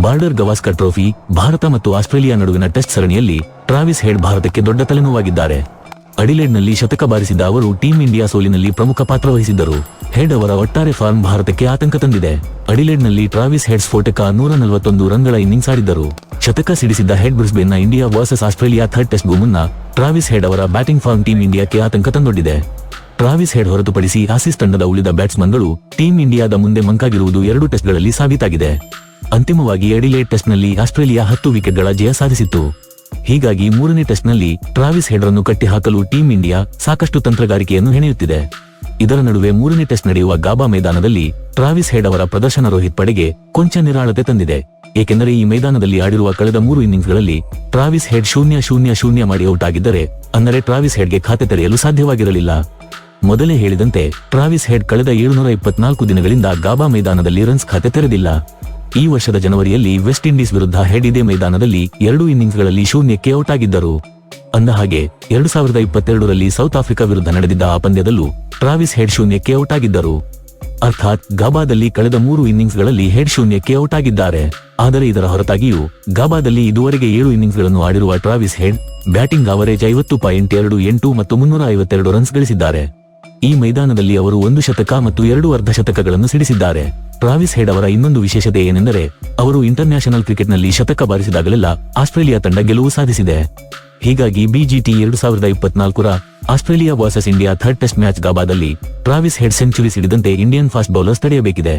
Border Gavaskar trophy, Bharat ಮತ್ತು Australia ನಡುವಿನ test ಸರಣಿಯಲ್ಲಿ ಟ್ರಾವಿಸ್ ಹೆಡ್ ಭಾರತಕ್ಕೆ ದೊಡ್ಡ ತಲೆನೋವಾಗಿದ್ದಾರೆ. ಅಡಿಲೇಡ್ನಲ್ಲಿ ಶತಕ ಬಾರಿಸಿದ ಅವರು ಟೀಂ ಇಂಡಿಯಾ ಸೋಲಿನಲ್ಲಿ ಪ್ರಮುಖ ಪಾತ್ರ ವಹಿಸಿದ್ದರು. ಹೆಡ್ ಅವರ ಒಟ್ಟಾರೆ ಫಾರ್ಮ್ ಭಾರತಕ್ಕೆ ಆತಂಕ ತಂದಿದೆ. ಅಡಿಲೇಡ್ನಲ್ಲಿ ಟ್ರಾವಿಸ್ ಹೆಡ್ ಸ್ಫೋಟಕ 141 ರನ್ಗಳ ಇನ್ನಿಂಗ್ಸ್ ಆಡಿದ್ದರು. ಶತಕ ಸಿಡಿಸಿದ್ದ ಹೆಡ್ ಬ್ರಿಸ್ಬೇನ್ನ ಇಂಡಿಯಾ ವರ್ಸಸ್ ಆಸ್ಟ್ರೇಲಿಯಾ ಥರ್ಡ್ ಟೆಸ್ಟ್ಗೂ ಮುನ್ನ ಟ್ರಾವಿಸ್ ಹೆಡ್ ಅವರ ಬ್ಯಾಟಿಂಗ್ ಫಾರ್ಮ್ ಟೀಂ ಇಂಡಿಯಾಕ್ಕೆ ಆತಂಕ ತಂದೊಡ್ಡಿದೆ. ಟ್ರಾವಿಸ್ ಹೆಡ್ ಹೊರತುಪಡಿಸಿ ಆಸೀಸ್ ತಂಡದ ಉಳಿದ ಬ್ಯಾಟ್ಸ್ಮನ್ಗಳು ಟೀಂ ಇಂಡಿಯಾದ ಮುಂದೆ ಮಂಕಾಗಿರುವುದು 2 ಟೆಸ್ಟ್ಗಳಲ್ಲಿ ಸಾಬೀತಾಗಿದೆ. ಅಂತಿಮವಾಗಿ ಅಡಿಲೇಡ್ ಟೆಸ್ಟ್ನಲ್ಲಿ ಆಸ್ಟ್ರೇಲಿಯಾ 10 ವಿಕೆಟ್ಗಳ ಜಯ ಸಾಧಿಸಿತ್ತು. ಹೀಗಾಗಿ 3ನೇ ಟೆಸ್ಟ್ನಲ್ಲಿ ಟ್ರಾವಿಸ್ ಹೆಡ್ರನ್ನು ಕಟ್ಟಿಹಾಕಲು ಟೀಂ ಇಂಡಿಯಾ ಸಾಕಷ್ಟು ತಂತ್ರಗಾರಿಕೆಯನ್ನು ಹೆಣೆಯುತ್ತಿದೆ. ಇದರ ನಡುವೆ 3ನೇ ಟೆಸ್ಟ್ ನಡೆಯುವ ಗಾಬಾ ಮೈದಾನದಲ್ಲಿ ಟ್ರಾವಿಸ್ ಹೆಡ್ ಅವರ ಪ್ರದರ್ಶನ ರೋಹಿತ್ ಪಡೆಗೆ ಕೊಂಚ ನಿರಾಳತೆ ತಂದಿದೆ. ಏಕೆಂದರೆ ಈ ಮೈದಾನದಲ್ಲಿ ಆಡಿರುವ ಕಳೆದ 3 ಇನ್ನಿಂಗ್ಸ್ಗಳಲ್ಲಿ ಟ್ರಾವಿಸ್ ಹೆಡ್ 0-0-0 ಮಾಡಿ ಔಟ್ ಆಗಿದ್ದರೆ, ಅಂದರೆ ಟ್ರಾವಿಸ್ ಹೆಡ್ಗೆ ಖಾತೆ ತೆರೆಯಲು ಸಾಧ್ಯವಾಗಿರಲಿಲ್ಲ. ಮೊದಲೇ ಹೇಳಿದಂತೆ ಟ್ರಾವಿಸ್ ಹೆಡ್ ಕಳೆದ 724 ದಿನಗಳಿಂದ ಗಾಬಾ ಮೈದಾನದಲ್ಲಿ ರನ್ಸ್ ಖಾತೆ ತೆರೆದಿಲ್ಲ. ಈ ವರ್ಷದ ಜನವರಿಯಲ್ಲಿ ವೆಸ್ಟ್ ಇಂಡೀಸ್ ವಿರುದ್ಧ ಹೆಡ್ ಇದೇ ಮೈದಾನದಲ್ಲಿ 2 ಇನ್ನಿಂಗ್ಸ್ಗಳಲ್ಲಿ 0ಕ್ಕೆ ಔಟ್ ಆಗಿದ್ದರು. ಅಂದಹಾಗೆ 2022ರಲ್ಲಿ ಸೌತ್ ಆಫ್ರಿಕಾ ವಿರುದ್ಧ ನಡೆದಿದ್ದ ಆ ಪಂದ್ಯದಲ್ಲೂ ಟ್ರಾವಿಸ್ ಹೆಡ್ 0ಕ್ಕೆ ಔಟ್ ಆಗಿದ್ದರು. ಅರ್ಥಾತ್ ಗಾಬಾದಲ್ಲಿ ಕಳೆದ 3 ಇನ್ನಿಂಗ್ಸ್ಗಳಲ್ಲಿ ಹೆಡ್ 0ಕ್ಕೆ ಔಟ್ ಆಗಿದ್ದಾರೆ. ಆದರೆ ಇದರ ಹೊರತಾಗಿಯೂ ಗಾಬಾದಲ್ಲಿ ಇದುವರೆಗೆ 7 ಇನ್ನಿಂಗ್ಸ್ಗಳನ್ನು ಆಡಿರುವ ಟ್ರಾವಿಸ್ ಹೆಡ್ ಬ್ಯಾಟಿಂಗ್ ಅವರೇಜ್ 50.28 ಮತ್ತು 352 ರನ್ಸ್ ಗಳಿಸಿದ್ದಾರೆ. ಈ ಮೈದಾನದಲ್ಲಿ ಅವರು 1 ಶತಕ ಮತ್ತು 2 ಅರ್ಧಶತಕಗಳನ್ನು ಸಿಡಿಸಿದ್ದಾರೆ. ಟ್ರಾವಿಸ್ ಹೆಡ್ ಅವರ ಇನ್ನೊಂದು ವಿಶೇಷತೆ ಏನೆಂದರೆ, ಅವರು ಇಂಟರ್ನ್ಯಾಷನಲ್ ಕ್ರಿಕೆಟ್ನಲ್ಲಿ ಶತಕ ಬಾರಿಸಿದಾಗಲೆಲ್ಲ ಆಸ್ಟ್ರೇಲಿಯಾ ತಂಡ ಗೆಲುವು ಸಾಧಿಸಿದೆ. ಹೀಗಾಗಿ ಬಿಜಿಟಿ 2024ರ Australia versus India third test match ಗಾಬಾದಲ್ಲಿ ಟ್ರಾವಿಸ್ ಹೆಡ್ ಸೆಂಚುರಿ ಸಿಡಿದಂತೆ ಇಂಡಿಯನ್ ಫಾಸ್ಟ್ ಬೌಲರ್ಸ್ ತಡೆಯಬೇಕಿದೆ.